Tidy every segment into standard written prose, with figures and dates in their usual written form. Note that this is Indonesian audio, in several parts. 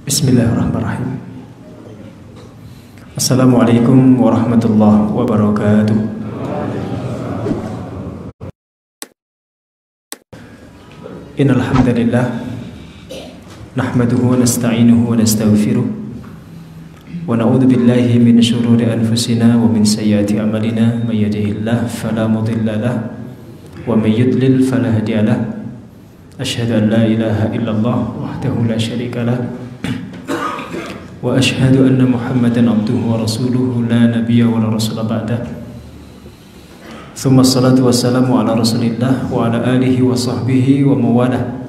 Bismillahirrahmanirrahim. Assalamualaikum warahmatullahi wabarakatuh. Innal hamdalillah nahmaduhu wa nasta'inuhu wa nastaghfiruh wa na'udzu billahi min shururi anfusina wa min sayyiati a'malina may yahdihillahu fala mudilla lahu wa may yudlil fala hadiya lahu. Asyhadu an la ilaha illallah wahdahu la syarika lahu wa asyhadu anna Muhammadan abduhu wa rasuluhu la nabiyya wa la rasula ba'dah. Tsumma salatu wassalamu ala rasulillah wa ala alihi wa sahbihi wa mawalah.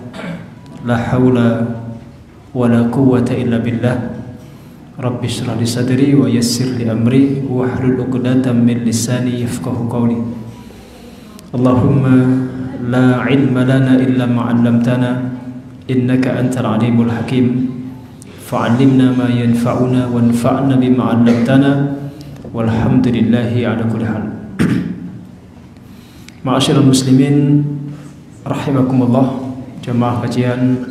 La haula wa la quwwata illa billah. Rabbi shrah li sadri wa yassir li amri wa hlul 'uqdatam min lisani yafqahu qawli. Allahumma la ilma lana illa ma 'allamtana innaka antal alimul hakim. Fa'allimna ma yanfa'una wanfa'na bima 'allamtana walhamdulillahi ala kulli hal. Ma'asyiral muslimin rahimakumullah, jamaah kajian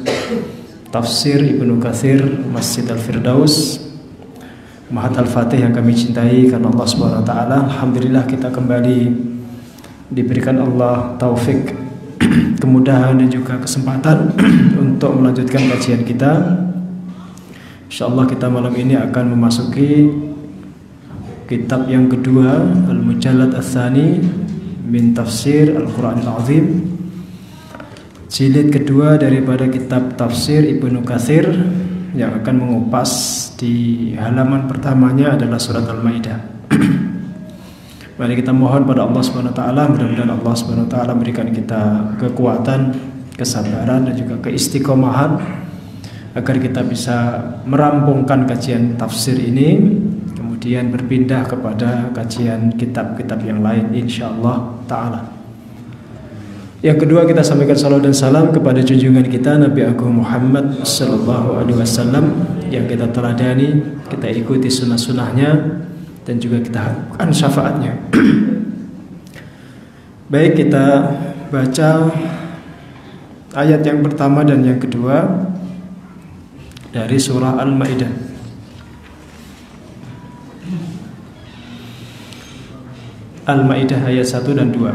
tafsir Ibnu Katsir Masjid Al-Firdaus Mahat Al-Fatih yang kami cintai karena Allah Subhanahu wa taala. Alhamdulillah kita kembali diberikan Allah taufik, kemudahan dan juga kesempatan untuk melanjutkan kajian kita. Insyaallah kita malam ini akan memasuki kitab yang kedua, Al-Mujallad Ats-Tsani min Tafsir Al-Qur'anil Azim, jilid kedua daripada kitab tafsir Ibnu Katsir yang akan mengupas di halaman pertamanya adalah surat Al-Maidah. Mari kita mohon pada Allah Subhanahu wa taala, mudah-mudahan Allah Subhanahu wa taala berikan kita kekuatan, kesabaran dan juga keistiqomahan agar kita bisa merampungkan kajian tafsir ini, kemudian berpindah kepada kajian kitab-kitab yang lain insyaallah taala. Yang kedua, kita sampaikan salawat dan salam kepada junjungan kita Nabi Agung Muhammad sallallahu alaihi wasallam yang kita teladani, kita ikuti sunnah-sunnahnya dan juga kita harapkan syafaatnya. Baik, kita baca ayat yang pertama dan yang kedua dari surah Al-Maidah. Al-Maidah ayat 1 dan 2.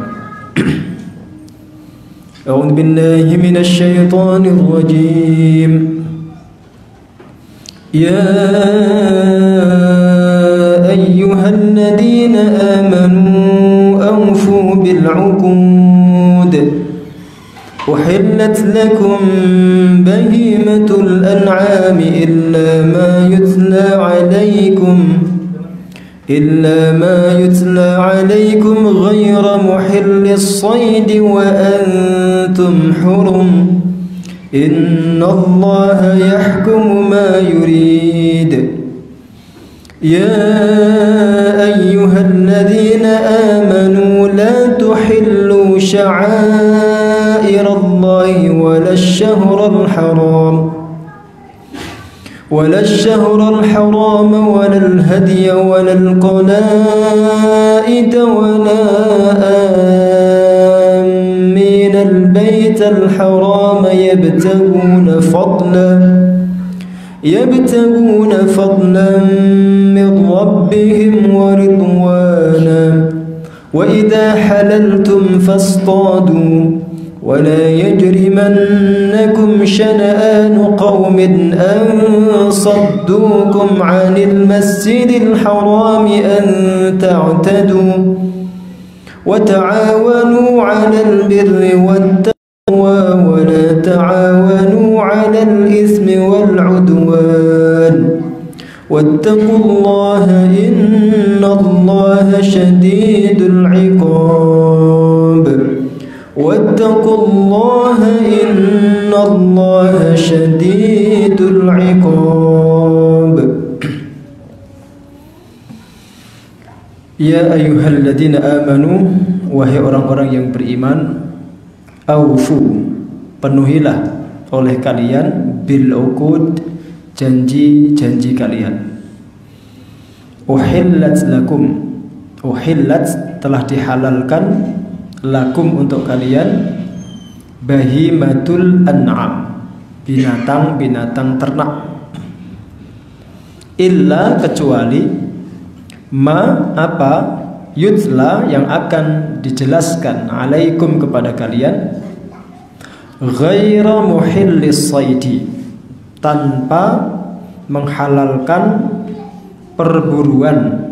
A'udzu billahi minasy syaithanir rajim. Ya ayyuhalladzina amanu awfu bil 'uqud. أحلت لكم بهيمة الأنعام إلا ما يتلى عليكم غير محل الصيد وأنتم حرم إن الله يحكم ما يريد يا أيها الذين آمنوا لا تحلوا شعائر الله ولا الشهر الحرام ولا الهدي ولا القلائد ولا آمين البيت الحرام يبتغون فضلا من ربهم ورضوانا وإذا حللتم فاصطادوا ولا يجرمنكم شنآن قوم أن صدوكم عن المسجد الحرام أن تعتدوا وتعاونوا على البر والتقوى ولا تعاونوا على الإثم والعدوان واتقوا الله إن الله شديد العقاب واتقوا الله إن الله شديد العقاب. Ya ayyuhalladzina amanu, wahai orang-orang yang beriman, aufu, penuhilah oleh kalian bil uqud, janji-janji kalian. Uhillat lakum, uhillat telah dihalalkan, lakum untuk kalian, bahimatul an'am, binatang-binatang ternak. illa kecuali ma apa yutla yang akan dijelaskan alaikum kepada kalian ghaira muhillis saidi tanpa menghalalkan perburuan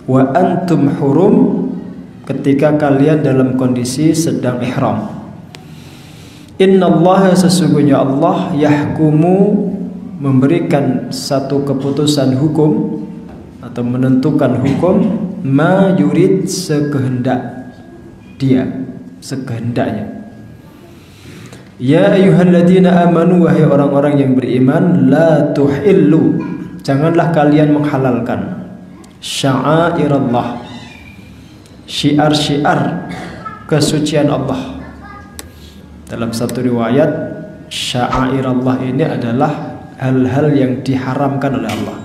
wa antum hurum ketika kalian dalam kondisi sedang ihram. Innallaha sesungguhnya Allah yahkumu memberikan satu keputusan hukum atau menentukan hukum ma yurid sekehendak dia, sekehendaknya. Ya ayyuhalladzina amanu wahai orang-orang yang beriman la tuhillu janganlah kalian menghalalkan sya'airallah syiar-syiar kesucian Allah. Dalam satu riwayat sya'airallah ini adalah hal-hal yang diharamkan oleh Allah.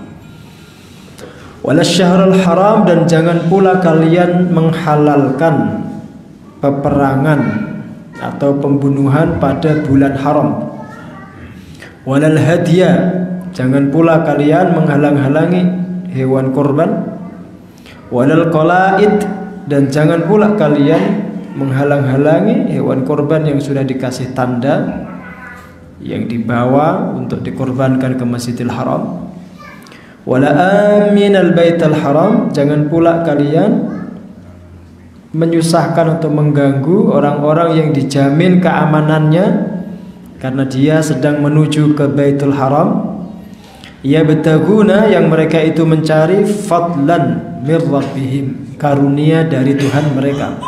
Wala syahrul haram dan jangan pula kalian menghalalkan peperangan atau pembunuhan pada bulan haram. Walal hadiya jangan pula kalian menghalang-halangi hewan kurban. Walal qalaid dan jangan pula kalian menghalang-halangi hewan kurban yang sudah dikasih tanda yang dibawa untuk dikorbankan ke Masjidil Haram. Wala aminal baital haram jangan pula kalian menyusahkan atau mengganggu orang-orang yang dijamin keamanannya karena dia sedang menuju ke Baitul Haram. Ya betaguna yang mereka itu mencari fadlan mir rabbihim karunia dari Tuhan mereka.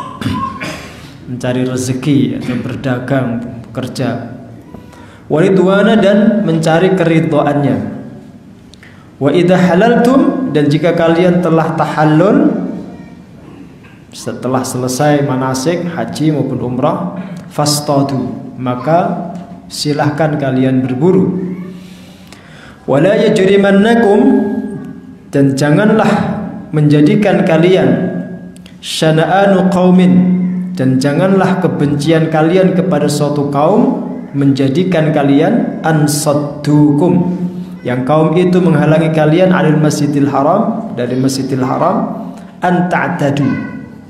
Mencari rezeki atau berdagang, bekerja. Waridwana dan mencari keridhaannya. Wa idza halaltum dan jika kalian telah tahallul setelah selesai manasik haji maupun umrah fastadu maka silahkan kalian berburu. Wala yajrimannakum dan janganlah menjadikan kalian syana'anu qaumin dan janganlah kebencian kalian kepada suatu kaum menjadikan kalian ansaddukum yang kaum itu menghalangi kalian alil masjidil haram dari masjidil haram an ta'tadu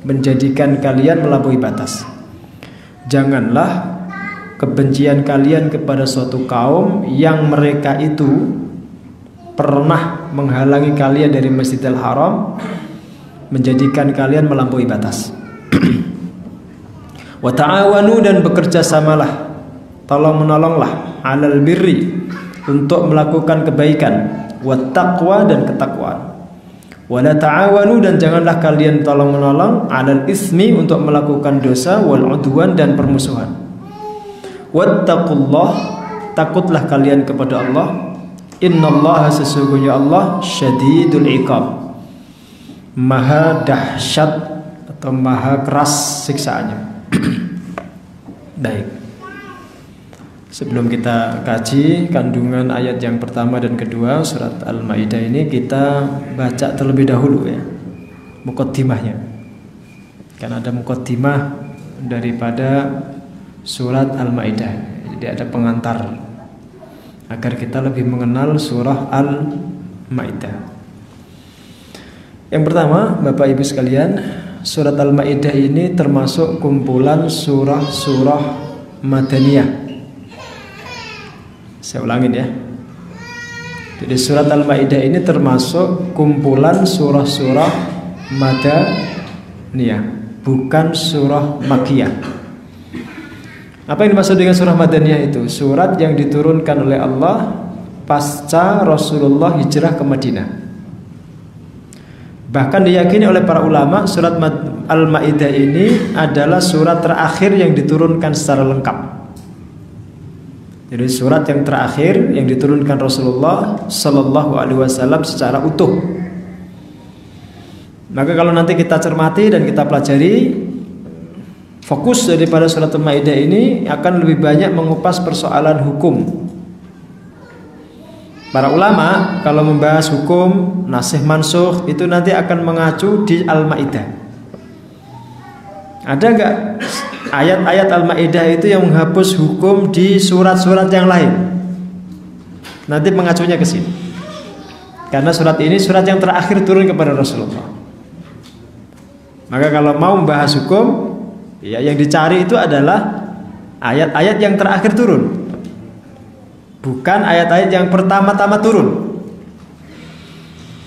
menjadikan kalian melampaui batas. Janganlah kebencian kalian kepada suatu kaum yang mereka itu pernah menghalangi kalian dari masjidil haram menjadikan kalian melampaui batas. Wa ta'awanu dan bekerja samalah tolong menolonglah alal birri untuk melakukan kebaikan wa taqwa dan ketakwaan. Wala ta'awanu dan janganlah kalian tolong menolong alal ismi untuk melakukan dosa wal udwan dan permusuhan. Wattaqullah takutlah kalian kepada Allah. Innallaha sesungguhnya Allah syadidul iqab maha dahsyat atau maha keras siksaannya. Baik. Sebelum kita kaji kandungan ayat yang pertama dan kedua surat Al-Maidah ini, kita baca terlebih dahulu ya muqaddimahnya. Karena ada muqaddimah daripada surat Al-Maidah. Jadi ada pengantar agar kita lebih mengenal surah Al-Maidah. Yang pertama, Bapak Ibu sekalian, surat Al-Maidah ini termasuk kumpulan surah-surah Madaniyah. Saya ulangin ya. Jadi surat Al-Maidah ini termasuk kumpulan surah-surah Madaniyah, bukan surah Makkiyah. Apa yang dimaksud dengan surah Madaniyah itu? Surat yang diturunkan oleh Allah pasca Rasulullah hijrah ke Madinah. Bahkan diyakini oleh para ulama surat Al-Maidah ini adalah surat terakhir yang diturunkan secara lengkap. Jadi surat yang terakhir yang diturunkan Rasulullah Sallallahu Alaihi Wasallam secara utuh. Maka kalau nanti kita cermati dan kita pelajari, fokus daripada surat Al-Maidah ini akan lebih banyak mengupas persoalan hukum. Para ulama kalau membahas hukum nasikh mansukh itu nanti akan mengacu di Al-Maidah. Ada enggak ayat-ayat Al-Maidah itu yang menghapus hukum di surat-surat yang lain? Nanti mengacunya ke sini. Karena surat ini surat yang terakhir turun kepada Rasulullah. Maka kalau mau membahas hukum, ya yang dicari itu adalah ayat-ayat yang terakhir turun, bukan ayat-ayat yang pertama-tama turun.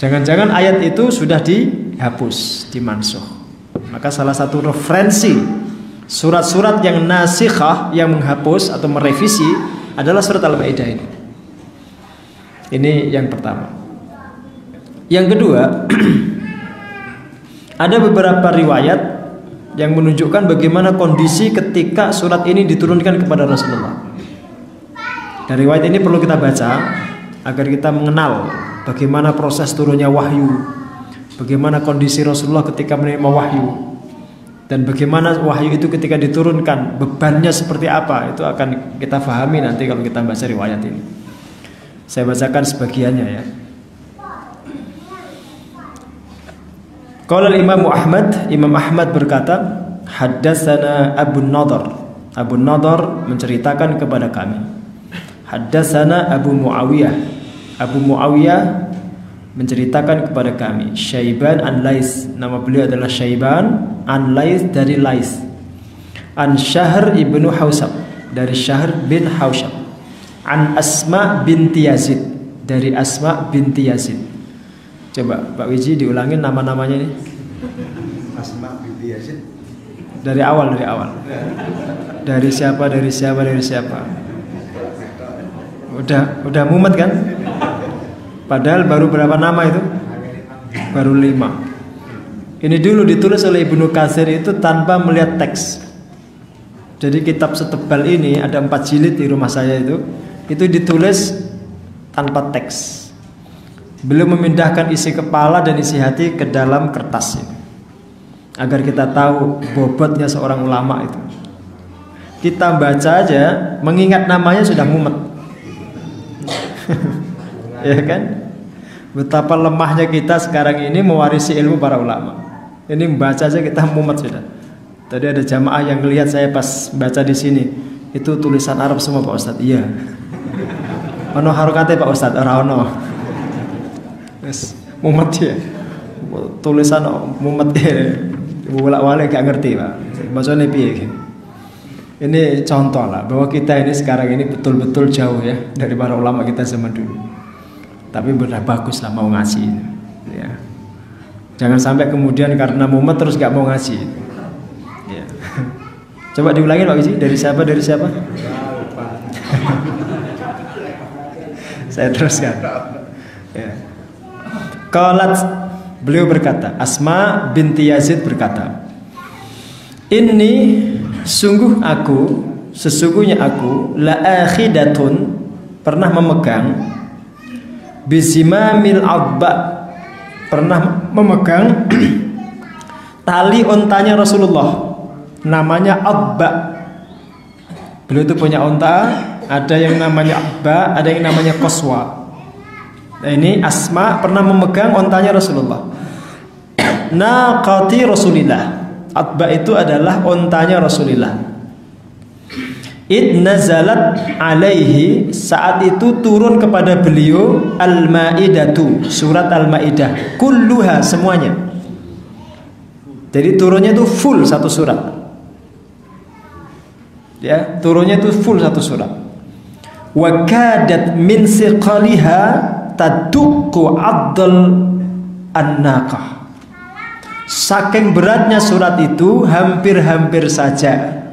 Jangan-jangan ayat itu sudah dihapus, dimansuh. Maka salah satu referensi surat-surat yang nasikhah, yang menghapus atau merevisi adalah surat Al-Maidah ini. Ini yang pertama. Yang kedua, ada beberapa riwayat yang menunjukkan bagaimana kondisi ketika surat ini diturunkan kepada Rasulullah. Dari riwayat ini perlu kita baca agar kita mengenal bagaimana proses turunnya wahyu, bagaimana kondisi Rasulullah ketika menerima wahyu, dan bagaimana wahyu itu ketika diturunkan, bebannya seperti apa. Itu akan kita pahami nanti kalau kita baca riwayat ini. Saya bacakan sebagiannya ya. Qala Imam Ahmad berkata, haddatsana Abu Nadhr. Abu Nadhr menceritakan kepada kami. Haddatsana Abu Muawiyah. Abu Muawiyah menceritakan kepada kami. Syaiban an Lais. Nama beliau adalah Syaiban an Lais dari Lais. An Syahr ibnu Hausab, dari Syahr bin Hausab. An Asma binti Yazid, dari Asma binti Yazid. Coba Pak Wiji diulangin nama-namanya nih. Asma binti Yazid. Dari awal. Dari siapa? Udah mumet kan? Padahal baru berapa nama itu? Baru 5. Ini dulu ditulis oleh Ibnu Katsir itu tanpa melihat teks. Jadi kitab setebal ini ada 4 jilid di rumah saya itu ditulis tanpa teks. Beliau memindahkan isi kepala dan isi hati ke dalam kertas ini, agar kita tahu bobotnya seorang ulama itu. Kita baca aja, mengingat namanya sudah mumet. Ya kan? Betapa lemahnya kita sekarang ini mewarisi ilmu para ulama. Ini membaca aja kita mumet sudah. Tadi ada jamaah yang ngelihat saya pas baca di sini, itu tulisan Arab semua Pak Ustadz. Iya. Ono harokate Pak Ustadz, ora ono. Yes, mumet ya. Tulisan mumet ya. Bolak-balik gak ngerti Pak. Maksudnya piye? Ini contoh lah bahwa kita ini sekarang ini betul-betul jauh ya dari para ulama kita zaman dulu. Tapi benar bagus lah mau ngaji ya. Jangan sampai kemudian karena mumet terus gak mau ngaji ya. Coba diulangin Pak Wiji, dari siapa? Saya teruskan ya. Qalat, beliau berkata, Asma binti Yazid berkata, sesungguhnya aku la akhidatun, pernah memegang bizimamil abba, pernah memegang tali ontanya Rasulullah, namanya abba. Beliau itu punya onta, ada yang namanya abba, ada yang namanya qaswa. Nah, ini Asma pernah memegang ontanya Rasulullah. Naqati Rasulillah. Atba itu adalah ontanya Rasulullah. Id nazalat alaihi, saat itu turun kepada beliau Al-Maidatu, surat Al-Maidah, kulluha, semuanya. Jadi turunnya itu full satu surat. Ya, turunnya itu full satu surat. Wa kadat min siqaliha tadukku addal an-naqah. Saking beratnya surat itu hampir-hampir saja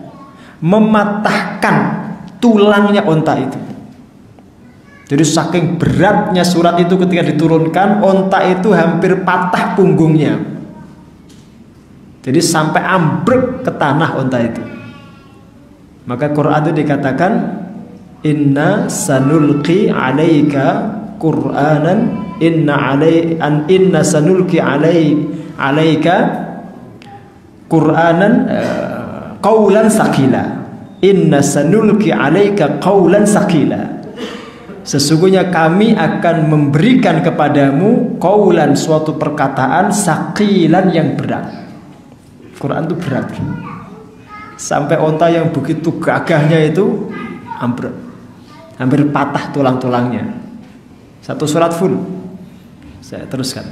mematahkan tulangnya onta itu. Jadi saking beratnya surat itu ketika diturunkan, onta itu hampir patah punggungnya. Jadi sampai ambruk ke tanah onta itu. Maka Quran itu dikatakan inna sanulqi alaika Qur'anan inna sanulqi alaika Qur'anan qaulan saqila. Inna sanulqi alaika qaulan saqila. Sesungguhnya kami akan memberikan kepadamu qaulan, suatu perkataan, saqilan, yang berat. Quran itu berat. Sampai onta yang begitu gagahnya itu hampir patah tulang-tulangnya. Satu surat full. Saya teruskan.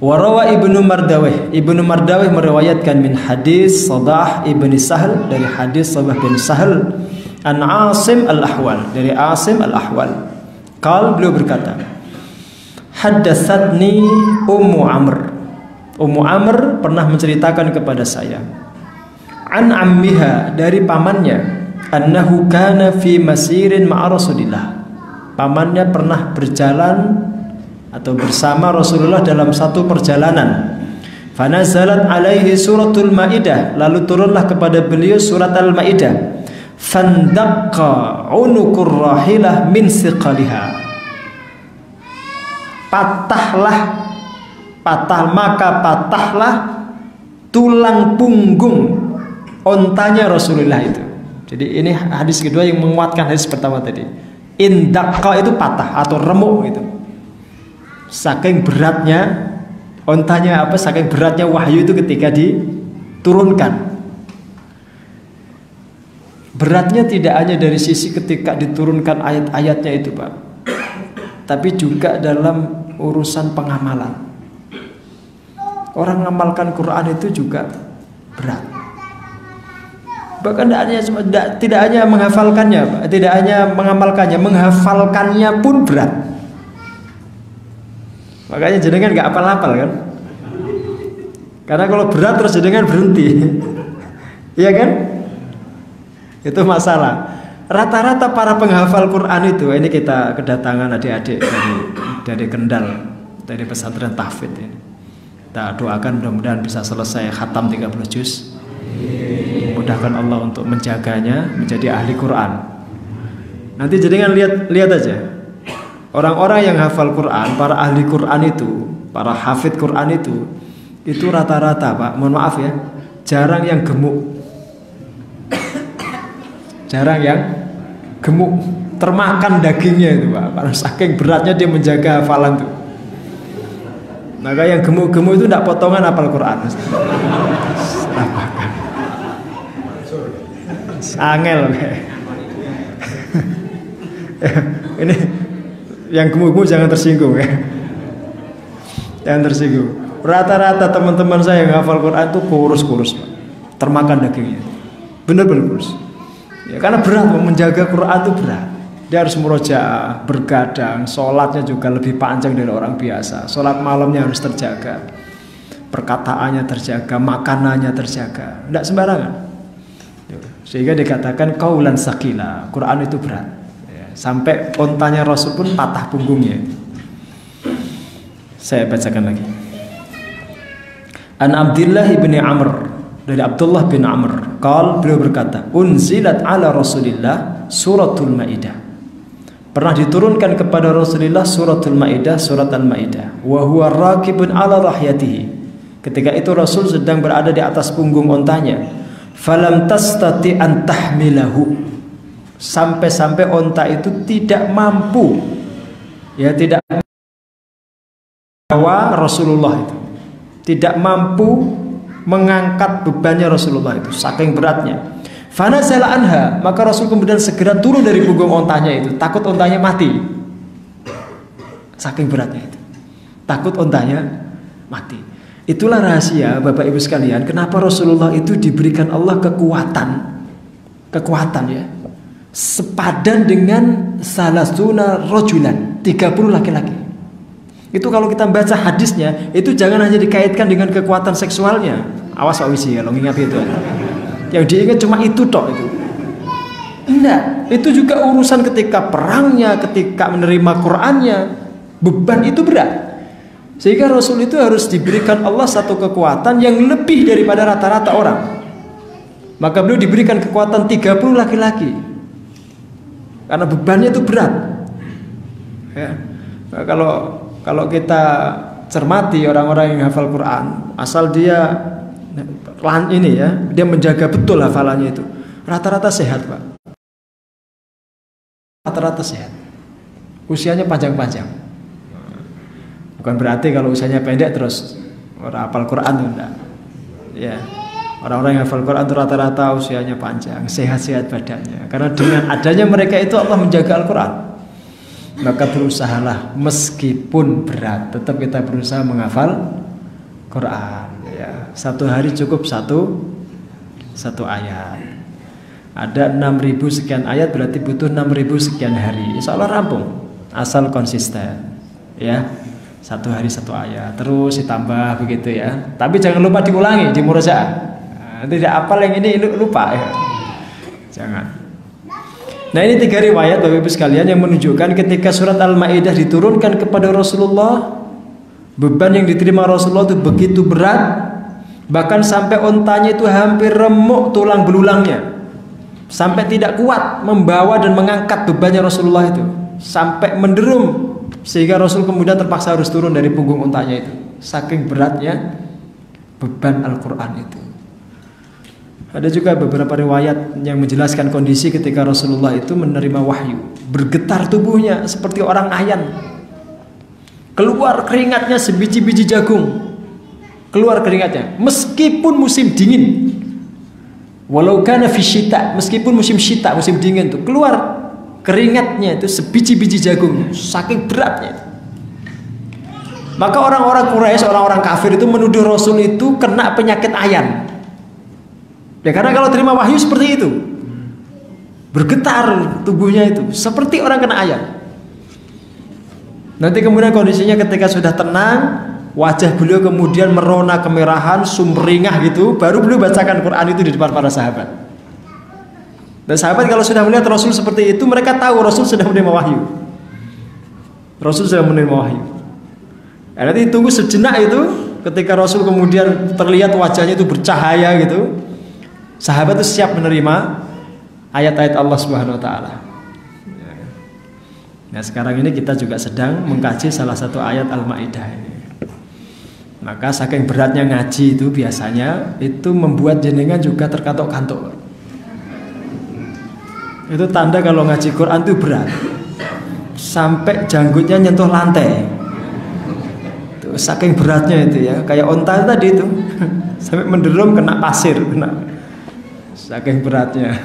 Warawa Ibnu Mardawih meriwayatkan min hadis Sadah ibni Sahal, dari hadis Sadah bin Sahal, an Asim al-Ahwal, dari Asim al-Ahwal. Beliau berkata, haddatsatni Ummu Amr pernah menceritakan kepada saya, an ammiha, dari pamannya, annahu kana fi masirin ma'a Rasulillah. Pamannya pernah berjalan atau bersama Rasulullah dalam satu perjalanan. Fanazalat alaihi suratul Maidah, lalu turunlah kepada beliau surat Al-Maidah. Fandaqqa unukur rahilah min siqaliha. Patahlah tulang punggung ontanya Rasulullah itu. Jadi ini hadis kedua yang menguatkan hadis pertama tadi. Indaqqa itu patah atau remuk gitu. Saking beratnya ontanya, saking beratnya wahyu itu ketika diturunkan. Beratnya tidak hanya dari sisi ketika diturunkan ayat-ayatnya itu, Pak, tapi juga dalam urusan pengamalan. Orang mengamalkan Quran itu juga berat. Bahkan tidak hanya menghafalkannya, Pak, tidak hanya mengamalkannya, menghafalkannya pun berat. Makanya jenengan nggak hafal-hafal kan? Karena kalau berat terus jenengan berhenti, iya kan? Itu masalah. Rata-rata para penghafal Quran itu, ini kita kedatangan adik-adik dari Kendal, dari pesantren tahfidz ini. Kita doakan mudah-mudahan bisa selesai khatam 30 juz. Mudahkan Allah untuk menjaganya menjadi ahli Quran. Nanti jenengan lihat aja. Orang-orang yang hafal Quran, para ahli Quran itu, para hafid Quran itu rata-rata, Pak, mohon maaf ya, jarang yang gemuk. Jarang yang gemuk, termakan dagingnya itu, Pak. Karena saking beratnya dia menjaga hafalan tuh. Maka yang gemuk-gemuk itu tidak potongan hafal Quran. Angel. Ini yang gemuk-gemuk jangan tersinggung ya. Jangan tersinggung. Rata-rata teman-teman saya yang hafal Quran itu kurus-kurus, Pak. Termakan dagingnya. Benar-benar kurus. Ya, karena berat, menjaga Quran itu berat. Dia harus murojaah, bergadang, sholatnya juga lebih panjang dari orang biasa. Sholat malamnya harus terjaga, perkataannya terjaga, makanannya terjaga, tidak sembarangan. Sehingga dikatakan qaulan sakila, Quran itu berat. Ya, sampai ontanya Rasul pun patah punggungnya. Saya bacakan lagi. An Abdullah bin Amr, dari Abdullah bin Amr, beliau berkata, unzilat ala Rasulillah suratul Maidah. Pernah diturunkan kepada Rasulullah suratul Maidah, surat Al-Maidah. Wa huwa raqibun ala rahyatihi. Ketika itu Rasul sedang berada di atas punggung ontanya. Falam tastati an tahmilahu. Sampai-sampai onta itu tidak mampu, tidak bawa Rasulullah itu. Tidak mampu mengangkat bebannya Rasulullah itu, saking beratnya. Fanazala anha, maka Rasul kemudian segera turun dari punggung ontanya itu, takut ontanya mati. Saking beratnya itu, takut ontanya mati. Itulah rahasia Bapak Ibu sekalian, kenapa Rasulullah itu diberikan Allah kekuatan ya, sepadan dengan salasuna rojulan, 30 laki-laki. Itu kalau kita baca hadisnya, itu jangan hanya dikaitkan dengan kekuatan seksualnya. Awas Pak Wisi, kalau ingat itu. Yang diingat cuma itu tok itu. Enggak, itu juga urusan ketika perangnya, ketika menerima Qur'annya, beban itu berat. Sehingga Rasul itu harus diberikan Allah satu kekuatan yang lebih daripada rata-rata orang. Maka beliau diberikan kekuatan 30 laki-laki. Karena bebannya itu berat. Ya. Nah, kalau kita cermati orang-orang yang hafal Quran, asal dia dia menjaga betul hafalannya itu, rata-rata sehat, Pak. Rata-rata sehat. Usianya panjang-panjang. Bukan berarti kalau usianya pendek terus orang hafal Quran itu enggak. Ya. Orang-orang yang hafal Quran itu rata-rata usianya panjang, sehat-sehat badannya. Karena dengan adanya mereka itu Allah menjaga Al-Quran. maka berusahalah meskipun berat, tetap kita berusaha menghafal Quran. Ya, satu hari cukup satu ayat. Ada 6.000 sekian ayat, berarti butuh 6.000 sekian hari. Insya Allah rampung, asal konsisten. Ya, satu hari satu ayat, terus ditambah begitu ya. Tapi jangan lupa diulangi di murojaah. Tidak hafal yang ini lupa ya. Jangan. Nah, ini 3 riwayat Bapak Ibu sekalian yang menunjukkan ketika surat Al-Maidah diturunkan kepada Rasulullah, beban yang diterima Rasulullah itu begitu berat, bahkan sampai ontanya itu hampir remuk tulang belulangnya, sampai tidak kuat membawa dan mengangkat bebannya Rasulullah itu, sampai menderum, sehingga Rasul kemudian terpaksa harus turun dari punggung ontanya itu, saking beratnya beban Al-Quran itu. Ada juga beberapa riwayat yang menjelaskan kondisi ketika Rasulullah itu menerima wahyu. Bergetar tubuhnya seperti orang ayan. Keluar keringatnya sebiji-biji jagung. Keluar keringatnya meskipun musim dingin. Walau kana fi syita, meskipun musim syita, musim dingin tuh keluar keringatnya itu sebiji-biji jagung. Saking beratnya itu. Maka orang-orang Quraisy, orang-orang kafir itu menuduh Rasul itu kena penyakit ayan. Ya karena kalau terima wahyu seperti itu, bergetar tubuhnya itu seperti orang kena ayan. Nanti kemudian kondisinya ketika sudah tenang, wajah beliau kemudian merona kemerahan, sumringah gitu, baru beliau bacakan Quran itu di depan para sahabat. Dan sahabat kalau sudah melihat Rasul seperti itu, mereka tahu Rasul sudah menerima wahyu. Rasul sudah menerima wahyu. Ya, nanti tunggu sejenak itu, ketika Rasul kemudian terlihat wajahnya itu bercahaya gitu, sahabat itu siap menerima ayat-ayat Allah Subhanahu wa taala. Nah, sekarang ini kita juga sedang mengkaji salah satu ayat Al-Maidah ini. Maka saking beratnya ngaji itu biasanya itu membuat jenengan juga terkantuk-kantuk. Itu tanda kalau ngaji Quran itu berat. Sampai janggutnya nyentuh lantai. Tuh, saking beratnya itu ya, kayak onta tadi itu. Sampai menderum kena pasir, saking beratnya.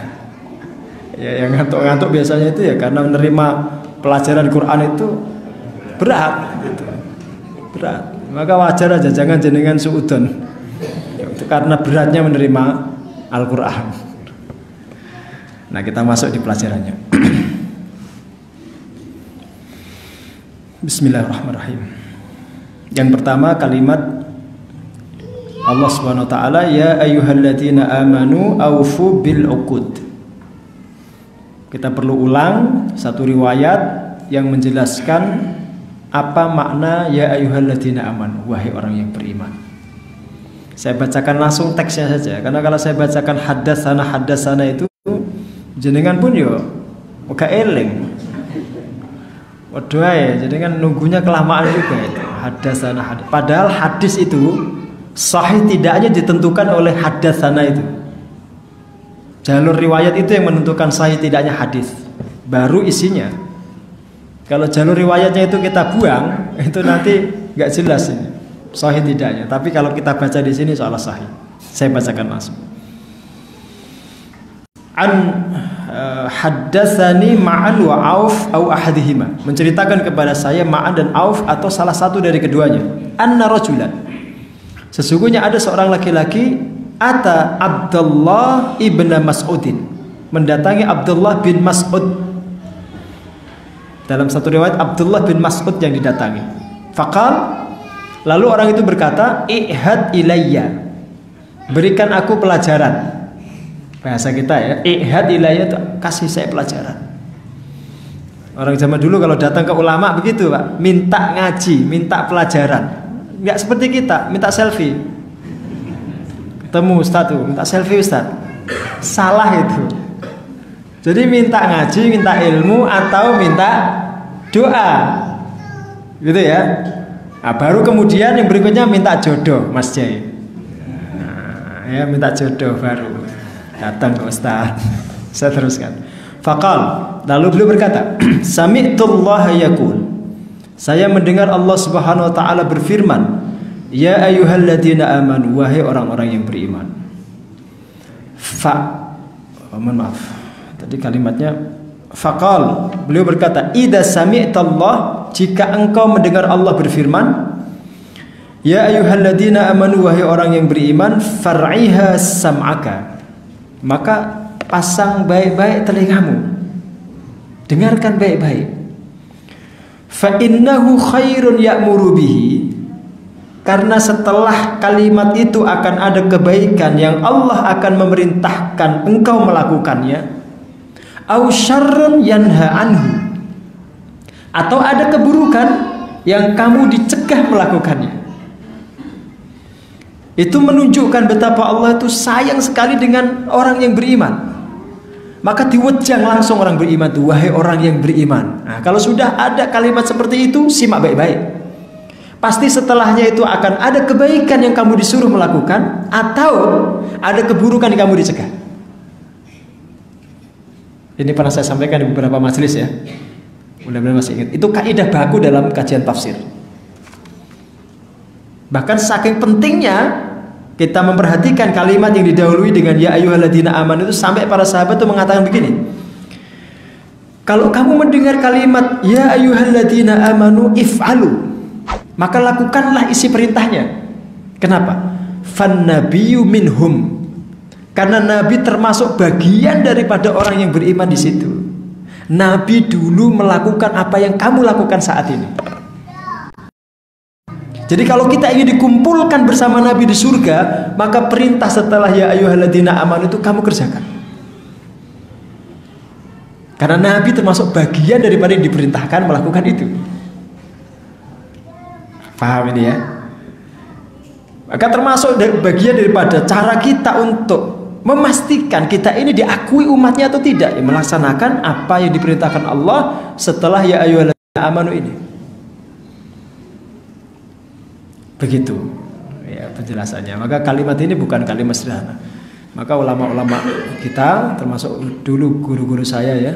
Ya, yang ngantuk-ngantuk biasanya itu ya karena menerima pelajaran Quran itu berat gitu. Berat. Maka wajar aja jangan jenengan suudon. Itu karena beratnya menerima Al-Quran. Nah, kita masuk di pelajarannya. Bismillahirrahmanirrahim. Yang pertama kalimat Allah Subhanahu wa taala, ya ayyuhalladzina amanu aufu bil uqud. Kita perlu ulang satu riwayat yang menjelaskan apa makna ya ayyuhalladzina amanu, wahai orang yang beriman. Saya bacakan langsung teksnya saja, karena kalau saya bacakan haddatsana itu jenengan pun yo uga eling. Waduh ya, jenengan nunggunya kelamaan juga itu. Haddatsana. Padahal hadis itu sahih tidaknya ditentukan oleh haddatsana itu. Jalur riwayat itu yang menentukan sahih tidaknya hadis. Baru isinya. Kalau jalur riwayatnya itu kita buang, itu nanti nggak jelas ini sahih tidaknya. Tapi kalau kita baca di sini soal sahih. Saya bacakan langsung. An haddatsani Ma'an wa Auf au ahadihima. Menceritakan kepada saya Ma'an dan Auf atau salah satu dari keduanya. Anna rajulan. Sesungguhnya ada seorang laki-laki ata Abdullah ibn Mas'udin, mendatangi Abdullah bin Mas'ud. Dalam satu riwayat Abdullah bin Mas'ud yang didatangi. Faqal, lalu orang itu berkata, ihad ilayya, berikan aku pelajaran. Bahasa kita ya, ihad ilayya itu kasih saya pelajaran. Orang zaman dulu kalau datang ke ulama begitu Pak, minta ngaji, minta pelajaran. Enggak seperti kita, minta selfie. Ketemu Ustaz tuh, minta selfie Ustaz. Salah itu. Jadi minta ngaji, minta ilmu atau minta doa. Gitu ya. Nah, baru kemudian yang berikutnya minta jodoh, Mas Jai. Nah, ya minta jodoh baru. Datang ke Ustaz. Saya teruskan. Faqal, lalu beliau berkata, Sami'tullaha yaqul. Saya mendengar Allah Subhanahu wa taala berfirman, ya ayyuhalladzina amanu, wahai orang-orang yang beriman. Mohon maaf. Tadi kalimatnya Faqal, beliau berkata, idza sami'tallah, jika engkau mendengar Allah berfirman, ya ayyuhalladzina amanu, wahai orang yang beriman, far'iha sam'aka, maka pasang baik-baik telingamu, dengarkan baik-baik. Fa innahu khairun ya'muru bihi, karena setelah kalimat itu akan ada kebaikan yang Allah akan memerintahkan engkau melakukannya. Au syarrun yanha anhu, atau ada keburukan yang kamu dicegah melakukannya. Itu menunjukkan betapa Allah itu sayang sekali dengan orang yang beriman. Maka diwejang langsung orang beriman itu, wahai orang yang beriman. Nah, kalau sudah ada kalimat seperti itu, simak baik-baik. Pasti setelahnya itu akan ada kebaikan yang kamu disuruh melakukan, atau ada keburukan yang kamu dicegah. Ini pernah saya sampaikan di beberapa majelis ya. Mudah-mudahan masih ingat. Itu kaidah baku dalam kajian tafsir. Bahkan saking pentingnya kita memperhatikan kalimat yang didahului dengan ya ayyuhalladzina amanu itu, sampai para sahabat itu mengatakan begini. Kalau kamu mendengar kalimat ya ayyuhalladzina amanu if'alu, maka lakukanlah isi perintahnya. Kenapa? Fan nabiyyu minhum, karena Nabi termasuk bagian daripada orang yang beriman di situ. Nabi dulu melakukan apa yang kamu lakukan saat ini. Jadi kalau kita ingin dikumpulkan bersama Nabi di surga, maka perintah setelah ya ayyuhalladzina amanu itu kamu kerjakan. Karena Nabi termasuk bagian daripada yang diperintahkan melakukan itu. Paham ini ya? Maka termasuk bagian daripada cara kita untuk memastikan kita ini diakui umatnya atau tidak, ya, melaksanakan apa yang diperintahkan Allah setelah ya ayyuhalladzina amanu ini. Begitu ya penjelasannya. Maka kalimat ini bukan kalimat sederhana. Maka ulama-ulama kita, termasuk dulu guru-guru saya ya,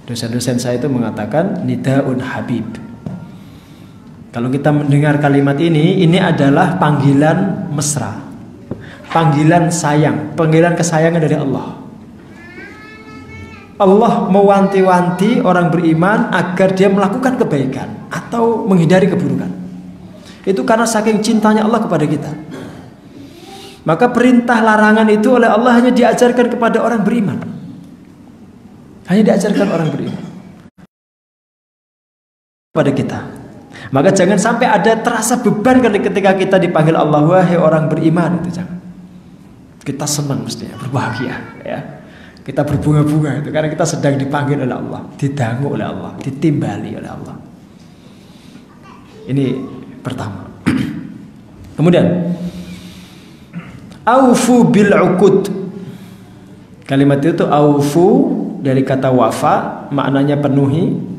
dosen-dosen saya itu mengatakan nidaun habib. Kalau kita mendengar kalimat ini adalah panggilan mesra, panggilan sayang, panggilan kesayangan dari Allah. Allah mewanti-wanti orang beriman agar dia melakukan kebaikan atau menghindari keburukan. Itu karena saking cintanya Allah kepada kita. Maka perintah larangan itu oleh Allah hanya diajarkan kepada orang beriman. Hanya diajarkan orang beriman kepada kita. Maka jangan sampai ada terasa beban ketika kita dipanggil Allah, wahai orang beriman, itu jangan. Kita senang mestinya, berbahagia ya. Kita berbunga-bunga itu karena kita sedang dipanggil oleh Allah, didangu oleh Allah, ditimbali oleh Allah. Ini pertama. Kemudian aufu bil uqud. Kalimat itu aufu dari kata wafa, maknanya penuhi.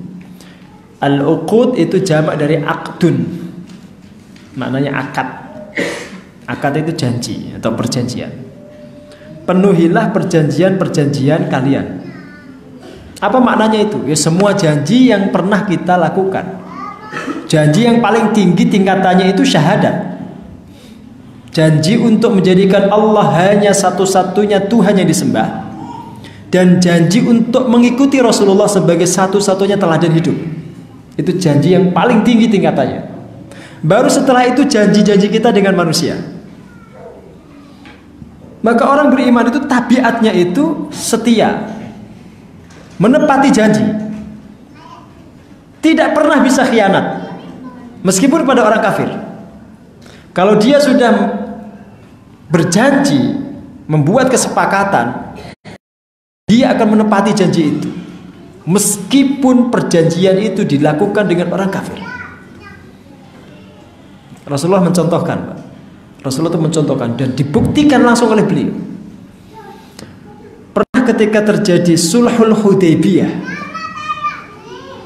Al uqud itu jamak dari aqdun, maknanya akad. Akad itu janji atau perjanjian. Penuhilah perjanjian-perjanjian kalian. Apa maknanya itu? Ya semua janji yang pernah kita lakukan. Janji yang paling tinggi tingkatannya itu syahadat. Janji untuk menjadikan Allah hanya satu-satunya Tuhan yang disembah. Dan janji untuk mengikuti Rasulullah sebagai satu-satunya teladan hidup. Itu janji yang paling tinggi tingkatannya. Baru setelah itu janji-janji kita dengan manusia. Maka orang beriman itu tabiatnya itu setia, menepati janji, tidak pernah bisa khianat. Meskipun pada orang kafir, kalau dia sudah berjanji, membuat kesepakatan, dia akan menepati janji itu, meskipun perjanjian itu dilakukan dengan orang kafir. Rasulullah mencontohkan, Pak. Rasulullah itu mencontohkan dan dibuktikan langsung oleh beliau. Pernah ketika terjadi Sulhul Hudaybiyah,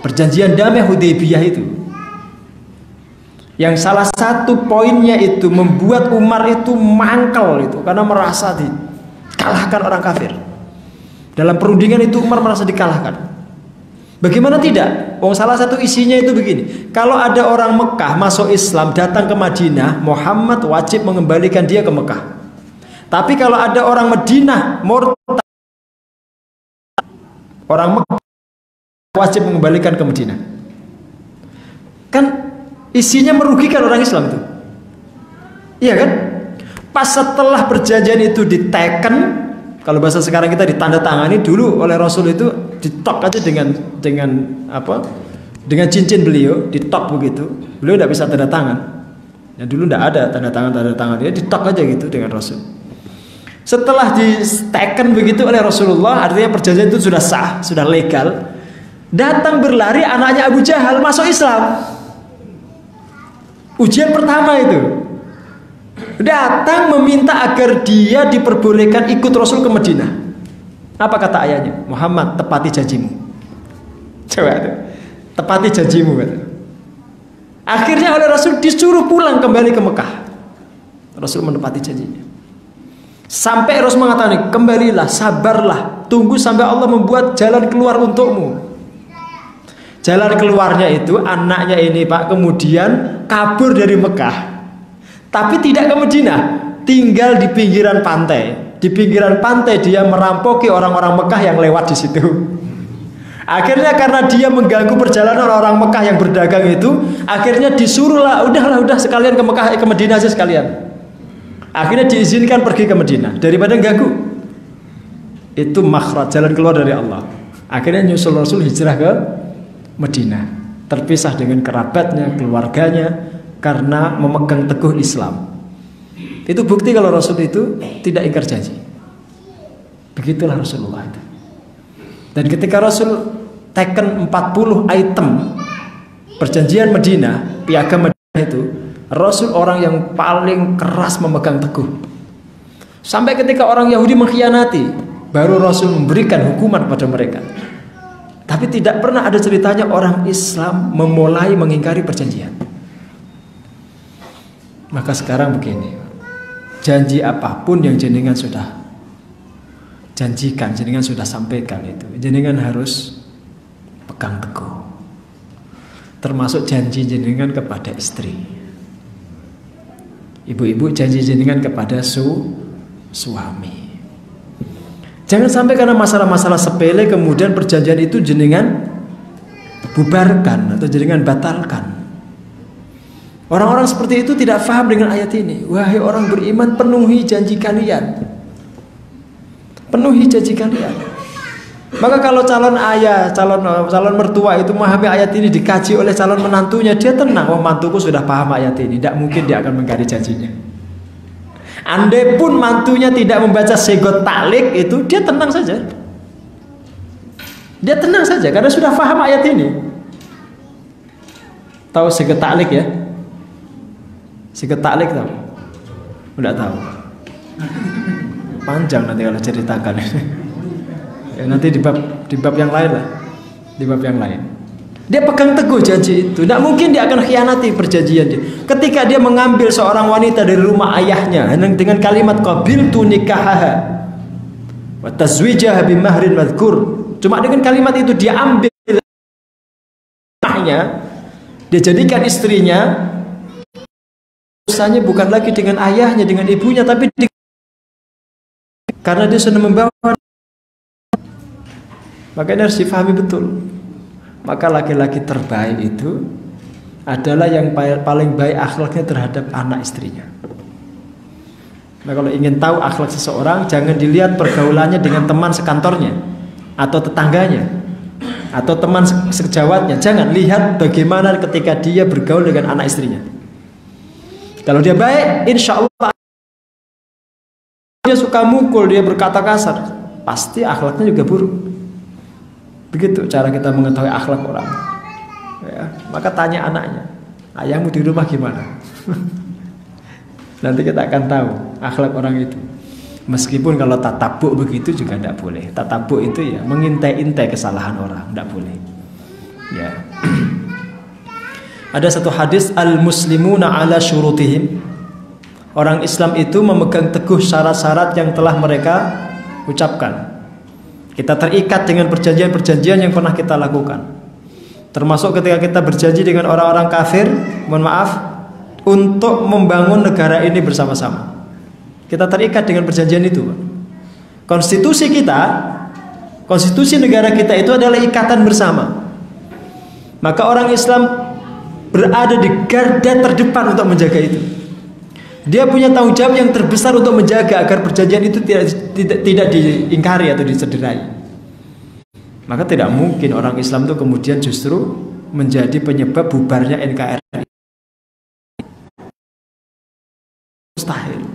perjanjian damai Hudaybiyah itu, yang salah satu poinnya itu membuat Umar itu mangkel itu karena merasa dikalahkan orang kafir. Dalam perundingan itu Umar merasa dikalahkan. Bagaimana tidak? Salah satu isinya itu begini. Kalau ada orang Mekah masuk Islam datang ke Madinah, Muhammad wajib mengembalikan dia ke Mekah. Tapi kalau ada orang Madinah murtad, orang Mekah wajib mengembalikan ke Madinah. Kan isinya merugikan orang Islam itu. Iya kan? Pas setelah perjanjian itu diteken, kalau bahasa sekarang kita ditandatangani, dulu oleh Rasul itu ditok aja dengan apa? Dengan cincin beliau, ditok begitu. Beliau tidak bisa tanda tangan. Ya dulu tidak ada tanda tangan dia, ditok aja gitu dengan Rasul. Setelah diteken begitu oleh Rasulullah, artinya perjanjian itu sudah sah, sudah legal. Datang berlari anaknya Abu Jahal masuk Islam. Ujian pertama itu. Datang meminta agar dia diperbolehkan ikut Rasul ke Madinah. Apa kata ayahnya? Muhammad, tepati janjimu. Coba itu. Tepati janjimu kata. Akhirnya oleh Rasul disuruh pulang kembali ke Mekah. Rasul menepati janjinya. Sampai Rasul mengatakan, kembalilah, sabarlah, tunggu sampai Allah membuat jalan keluar untukmu. Jalan keluarnya itu anaknya ini Pak kemudian kabur dari Mekah. Tapi tidak ke Madinah, tinggal di pinggiran pantai. Di pinggiran pantai dia merampoki orang-orang Mekah yang lewat di situ. Akhirnya karena dia mengganggu perjalanan orang Mekah yang berdagang itu, akhirnya disuruhlah, udah sekalian ke Mekah, ke Madinah aja sekalian. Akhirnya diizinkan pergi ke Madinah daripada ganggu. Itu makhraj, jalan keluar dari Allah. Akhirnya nyusul Rasul hijrah ke Madinah, terpisah dengan kerabatnya, keluarganya, karena memegang teguh Islam. Itu bukti kalau Rasul itu tidak ingkar janji. Begitulah Rasulullah itu. Dan ketika Rasul teken 40 item perjanjian Madinah, piagam Madinah itu, Rasul orang yang paling keras memegang teguh. Sampai ketika orang Yahudi mengkhianati, baru Rasul memberikan hukuman pada mereka. Tapi tidak pernah ada ceritanya orang Islam memulai mengingkari perjanjian. Maka sekarang begini, janji apapun yang jenengan sudah janjikan, jenengan sudah sampaikan itu, jenengan harus pegang teguh. Termasuk janji jenengan kepada istri. Ibu-ibu janji jenengan kepada suami. Jangan sampai karena masalah-masalah sepele kemudian perjanjian itu jenengan bubarkan atau jenengan batalkan. Orang-orang seperti itu tidak paham dengan ayat ini. Wahai orang beriman, penuhi janji kalian. Penuhi janji kalian. Maka kalau calon ayah, calon mertua itu memahami ayat ini dikaji oleh calon menantunya, dia tenang. Oh, mantuku sudah paham ayat ini, tidak mungkin dia akan mengingkari janjinya. Andai pun mantunya tidak membaca segot taklik itu, dia tenang saja. Dia tenang saja karena sudah paham ayat ini. Tahu segot taklik ya? Segot taklik tahu? Tidak tahu. Panjang nanti kalau ceritakan. Ya, nanti di bab yang lain lah. Di bab yang lain. Dia pegang teguh janji itu. Tidak mungkin dia akan khianati perjanjian dia. Ketika dia mengambil seorang wanita dari rumah ayahnya dengan kalimat qabiltu nikahaha wa tazwijaha bimahrin madhkur. Cuma dengan kalimat itu dia ambil ayahnya, dia jadikan istrinya. Usahanya bukan lagi dengan ayahnya, dengan ibunya, tapi karena dia sudah membawa. Makanya harus difahami betul. Maka laki-laki terbaik itu adalah yang paling baik akhlaknya terhadap anak istrinya. Nah, kalau ingin tahu akhlak seseorang, jangan dilihat pergaulannya dengan teman sekantornya atau tetangganya atau teman sejawatnya. Jangan lihat bagaimana ketika dia bergaul dengan anak istrinya. Kalau dia baik, insya Allah dia suka mukul, dia berkata kasar, pasti akhlaknya juga buruk. Begitu cara kita mengetahui akhlak orang. Ya, maka tanya anaknya, ayahmu di rumah gimana? Nanti kita akan tahu akhlak orang itu. Meskipun kalau tatabuk begitu juga tidak boleh. Tatabuk itu ya mengintai-intai kesalahan orang, tidak boleh. Ya. Ada satu hadis, al-muslimuna ala syurutihim. Orang Islam itu memegang teguh syarat-syarat yang telah mereka ucapkan. Kita terikat dengan perjanjian-perjanjian yang pernah kita lakukan. Termasuk ketika kita berjanji dengan orang-orang kafir, mohon maaf, untuk membangun negara ini bersama-sama. Kita terikat dengan perjanjian itu. Konstitusi kita, konstitusi negara kita itu adalah ikatan bersama. Maka orang Islam berada di garda terdepan untuk menjaga itu. Dia punya tanggung jawab yang terbesar untuk menjaga agar perjanjian itu tidak diingkari atau disederai. Maka tidak mungkin orang Islam itu kemudian justru menjadi penyebab bubarnya NKRI. Mustahil.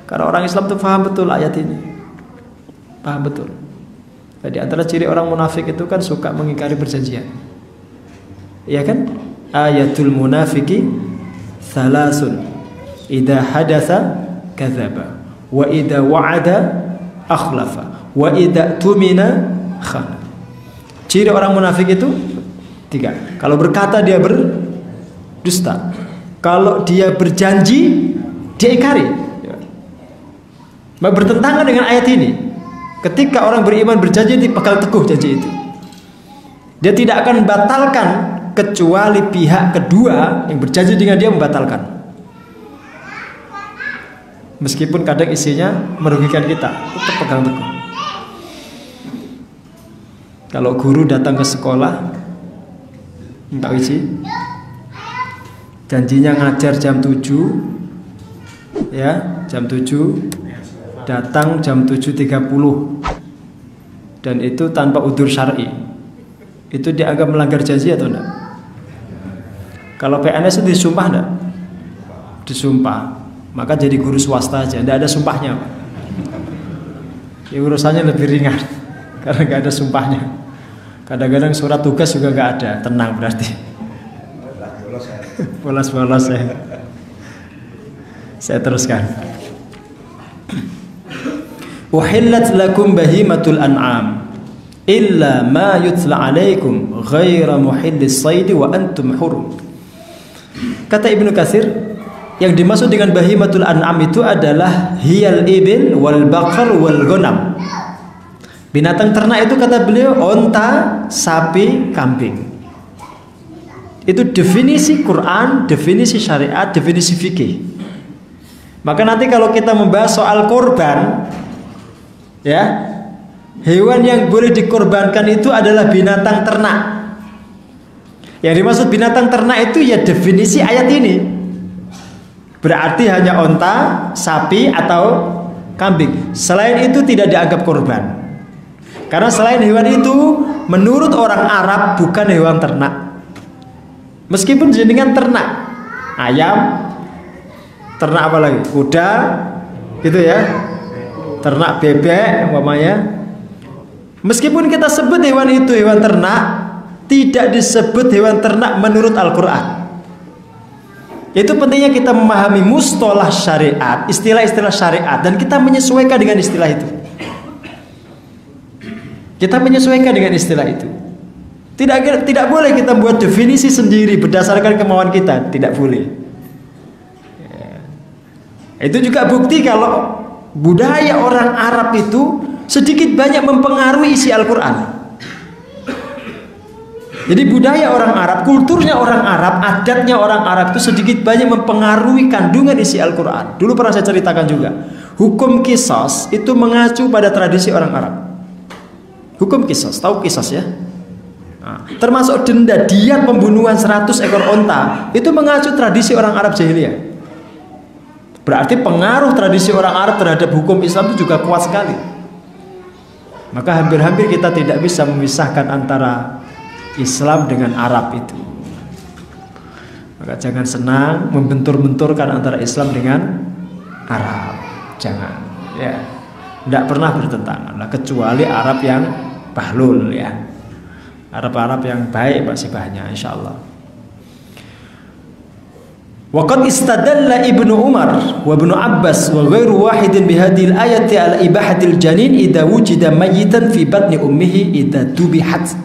Karena orang Islam itu paham betul ayat ini. Paham betul. Jadi antara ciri orang munafik itu kan suka mengingkari perjanjian. Iya kan? Ayatul munafiki thalathun. Idza hadatsa kadzaba wa idza wa'ada akhlafa wa idza tumina khana. Ciri orang munafik itu 3. Kalau berkata dia berdusta. Kalau dia berjanji dia ingkari. Bertentangan dengan ayat ini. Ketika orang beriman berjanji dia bakal teguh janji itu. Dia tidak akan membatalkan kecuali pihak kedua yang berjanji dengan dia membatalkan. Meskipun kadang isinya merugikan kita, tetap pegang teguh. Kalau guru datang ke sekolah minta izin, janjinya ngajar jam 7, ya jam 7, datang jam 7.30, dan itu tanpa udzur syar'i, itu dianggap melanggar janji atau enggak? Kalau PNS itu disumpah enggak? Disumpah. Maka jadi guru swasta aja, tidak ada sumpahnya. Ya, urusannya lebih ringan karena nggak ada sumpahnya. Kadang-kadang surat tugas juga nggak ada, tenang berarti. Bolos-bolos ya. Saya teruskan. Uhillat lakum bahimatul an'am illa ma yutla alaikum ghaira muhillis sayd wa antum hurum. Kata Ibnu Katsir, yang dimaksud dengan bahimatul an'am itu adalah hiyal ibil wal baqar wal ghanam. Binatang ternak itu kata beliau onta, sapi, kambing. Itu definisi Quran, definisi syariat, definisi fikih. Maka nanti kalau kita membahas soal korban, ya, hewan yang boleh dikorbankan itu adalah binatang ternak. Yang dimaksud binatang ternak itu ya definisi ayat ini. Berarti hanya onta, sapi atau kambing. Selain itu tidak dianggap korban. Karena selain hewan itu menurut orang Arab bukan hewan ternak. Meskipun jenengan ternak ayam, ternak apa lagi? Kuda, gitu ya. Ternak bebek umpamanya. Meskipun kita sebut hewan itu hewan ternak, tidak disebut hewan ternak menurut Al-Qur'an. Itu pentingnya kita memahami mustalah syariat, istilah-istilah syariat, dan kita menyesuaikan dengan istilah itu. Kita menyesuaikan dengan istilah itu. Tidak boleh kita buat definisi sendiri berdasarkan kemauan kita, tidak boleh. Itu juga bukti kalau budaya orang Arab itu sedikit banyak mempengaruhi isi Al-Quran. Jadi budaya orang Arab, kulturnya orang Arab, adatnya orang Arab itu sedikit banyak mempengaruhi kandungan isi Al-Quran. Dulu pernah saya ceritakan juga, hukum qisas itu mengacu pada tradisi orang Arab. Hukum qisas, tahu qisas ya? Nah, termasuk denda diat pembunuhan 100 ekor onta itu mengacu tradisi orang Arab jahiliyah. Berarti pengaruh tradisi orang Arab terhadap hukum Islam itu juga kuat sekali. Maka hampir-hampir kita tidak bisa memisahkan antara Islam dengan Arab itu. Maka jangan senang membentur-benturkan antara Islam dengan Arab. Jangan, ya. Tidak pernah bertentangan lah, kecuali Arab yang bahlul, ya. Arab-Arab yang baik masih banyak, insyaallah. Waqad istadalla Ibnu Umar wa Ibnu Abbas wa ghairu wahidin bihadhil ayati ala ibahatil janin idza wujida mayyitan fi batni ummihi idza tubihat.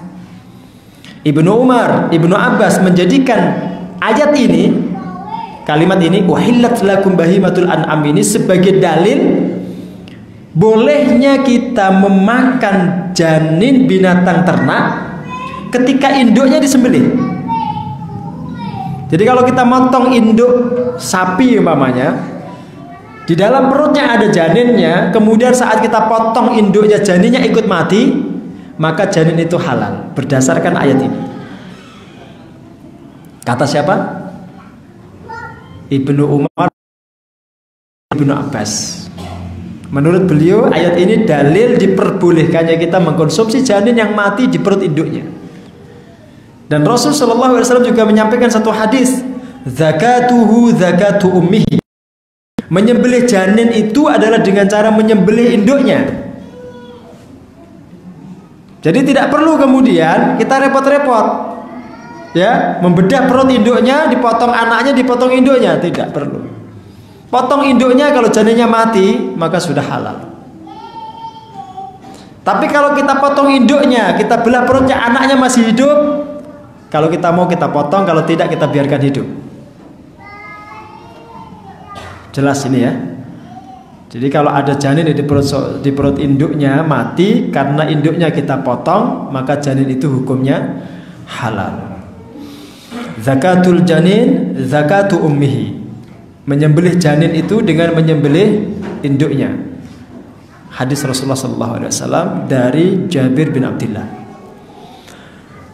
Ibnu Umar, Ibnu Abbas menjadikan ayat ini, kalimat ini uhillat lakum bahimatul an'am ini sebagai dalil bolehnya kita memakan janin binatang ternak ketika induknya disembelih. Jadi kalau kita motong induk sapi umpamanya, di dalam perutnya ada janinnya, kemudian saat kita potong induknya janinnya ikut mati, maka janin itu halal berdasarkan ayat ini. Kata siapa? Ibnu Umar, Ibnu Abbas. Menurut beliau ayat ini dalil diperbolehkannya kita mengkonsumsi janin yang mati di perut induknya. Dan Rasul Shallallahu Alaihi Wasallam juga menyampaikan satu hadis, zakatuhu zakatu ummihi. Menyembelih janin itu adalah dengan cara menyembelih induknya. Jadi tidak perlu kemudian kita repot-repot, ya, membedah perut induknya, dipotong anaknya, dipotong induknya, tidak perlu. Potong induknya, kalau janinnya mati maka sudah halal. Tapi kalau kita potong induknya, kita belah perutnya, anaknya masih hidup, kalau kita mau kita potong, kalau tidak kita biarkan hidup. Jelas ini ya. Jadi kalau ada janin di perut induknya mati karena induknya kita potong, maka janin itu hukumnya halal. Zakatul janin zakatu ummihi. Menyembelih janin itu dengan menyembelih induknya. Hadis Rasulullah SAW dari Jabir bin Abdullah.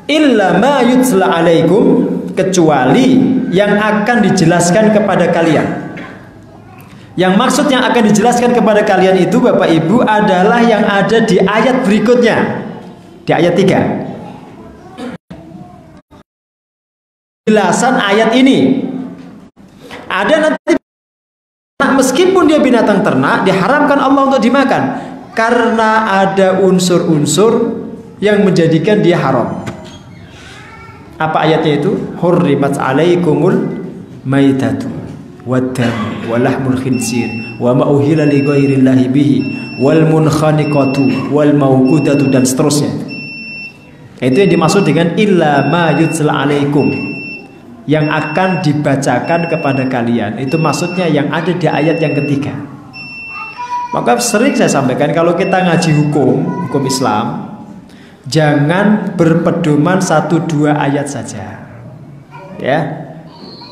Illa ma yutla alaikum, kecuali yang akan dijelaskan kepada kalian. Yang maksud yang akan dijelaskan kepada kalian itu Bapak Ibu adalah yang ada di ayat berikutnya, di ayat 3. Jelasan ayat ini. Ada nanti, meskipun dia binatang ternak, diharamkan Allah untuk dimakan karena ada unsur-unsur yang menjadikan dia haram. Apa ayatnya itu? Hurrimat alaikumul maitatu waddam walahmul khinzir wa ma uhilla li ghairillahi bihi wal munkhaniqatu wal mauqudatu, dan seterusnya. Itu yang dimaksud dengan illa ma yutla alaikum, yang akan dibacakan kepada kalian. Itu maksudnya yang ada di ayat yang ketiga. Maka sering saya sampaikan, kalau kita ngaji hukum Islam, jangan berpedoman 1-2 ayat saja, ya.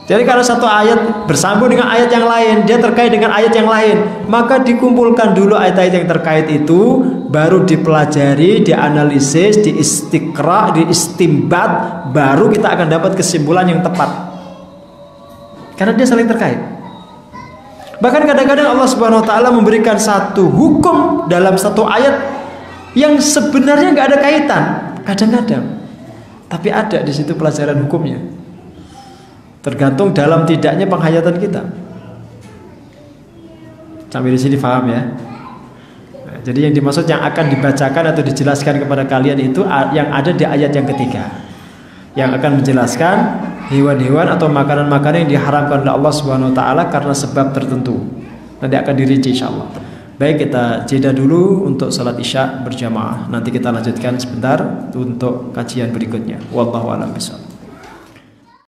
Jadi kalau satu ayat bersambung dengan ayat yang lain, dia terkait dengan ayat yang lain, maka dikumpulkan dulu ayat-ayat yang terkait itu, baru dipelajari, dianalisis, diistiqra, diistimbat, baru kita akan dapat kesimpulan yang tepat. Karena dia saling terkait. Bahkan kadang-kadang Allah Subhanahu wa taala memberikan satu hukum dalam satu ayat yang sebenarnya nggak ada kaitan, kadang-kadang. Tapi ada di situ pelajaran hukumnya. Tergantung dalam tidaknya penghayatan kita. Sampai di sini paham ya? Nah, jadi yang dimaksud yang akan dibacakan atau dijelaskan kepada kalian itu yang ada di ayat yang ketiga, yang akan menjelaskan hewan-hewan atau makanan-makanan yang diharamkan oleh Allah Subhanahu wa taala karena sebab tertentu. Nanti akan dirinci insyaallah. Baik, kita jeda dulu untuk salat Isya berjamaah. Nanti kita lanjutkan sebentar untuk kajian berikutnya. Wallahu a'lam bishawab.